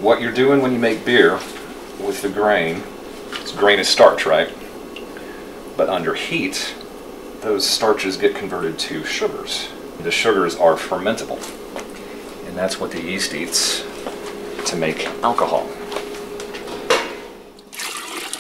what you're doing when you make beer with the grain, grain is starch, right? But under heat, those starches get converted to sugars. The sugars are fermentable, and that's what the yeast eats to make alcohol.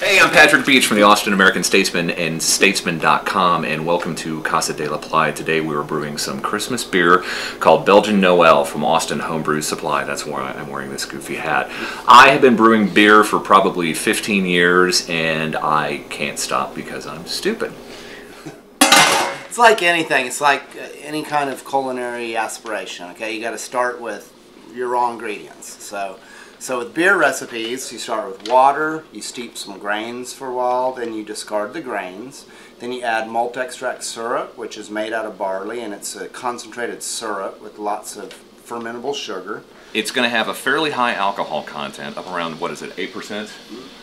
Hey, I'm Patrick Beach from the Austin American-Statesman and Statesman.com, and welcome to Casa de la Playa. Today we are brewing some Christmas beer called Belgian Ale from Austin Homebrew Supply. That's why I'm wearing this goofy hat. I have been brewing beer for probably 15 years, and I can't stop because I'm stupid. It's like anything. It's like any kind of culinary aspiration, okay? You got to start with your raw ingredients. So with beer recipes, you start with water, you steep some grains for a while, then you discard the grains. Then you add malt extract syrup, which is made out of barley, and it's a concentrated syrup with lots of fermentable sugar. It's going to have a fairly high alcohol content, up around, what is it, 8%?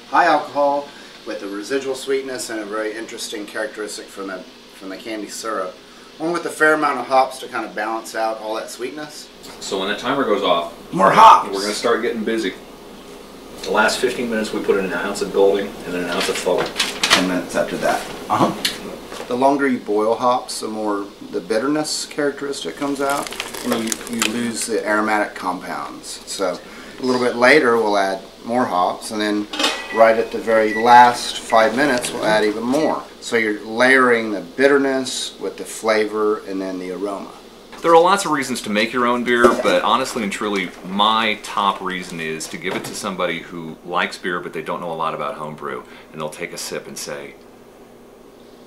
High alcohol with a residual sweetness and a very interesting characteristic from the candy syrup. One with a fair amount of hops to kind of balance out all that sweetness. So when that timer goes off, more hops. We're going to start getting busy. The last 15 minutes we put in an ounce of Golding and then an ounce of forward. 10 minutes after that. The longer you boil hops, the more the bitterness characteristic comes out, and you lose the aromatic compounds. So a little bit later we'll add more hops, and then right at the very last 5 minutes we'll add even more. So you're layering the bitterness with the flavor and then the aroma. There are lots of reasons to make your own beer, but honestly and truly, my top reason is to give it to somebody who likes beer but they don't know a lot about homebrew, and they'll take a sip and say,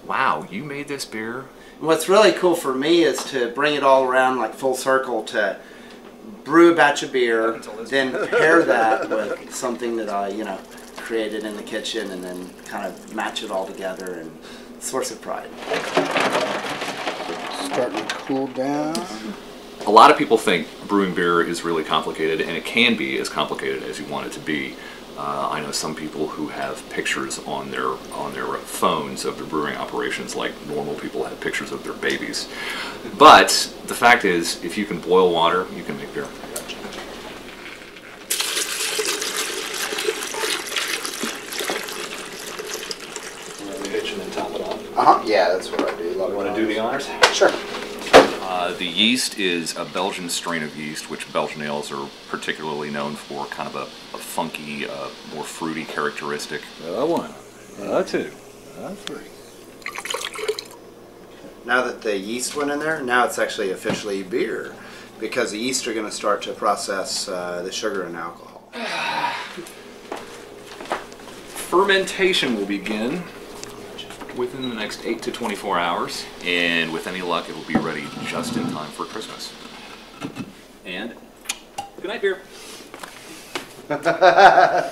wow, you made this beer? What's really cool for me is to bring it all around like full circle, to brew a batch of beer, then pair that with something that I, created in the kitchen, and then kind of match it all together, and source of pride. Starting to cool down. A lot of people think brewing beer is really complicated, and it can be as complicated as you want it to be. I know some people who have pictures on their phones of their brewing operations like normal people have pictures of their babies. But the fact is, if you can boil water, you can make beer. Yeah, that's what I do. You want to do the honors? Sure. The yeast is a Belgian strain of yeast, which Belgian ales are particularly known for, kind of a funky, more fruity characteristic. One, two, three. Now that the yeast went in there, now it's actually officially beer, because the yeast are going to start to process the sugar and alcohol. Fermentation will begin within the next 8 to 24 hours, and with any luck it will be ready just in time for Christmas. And good night, beer. Ta-da!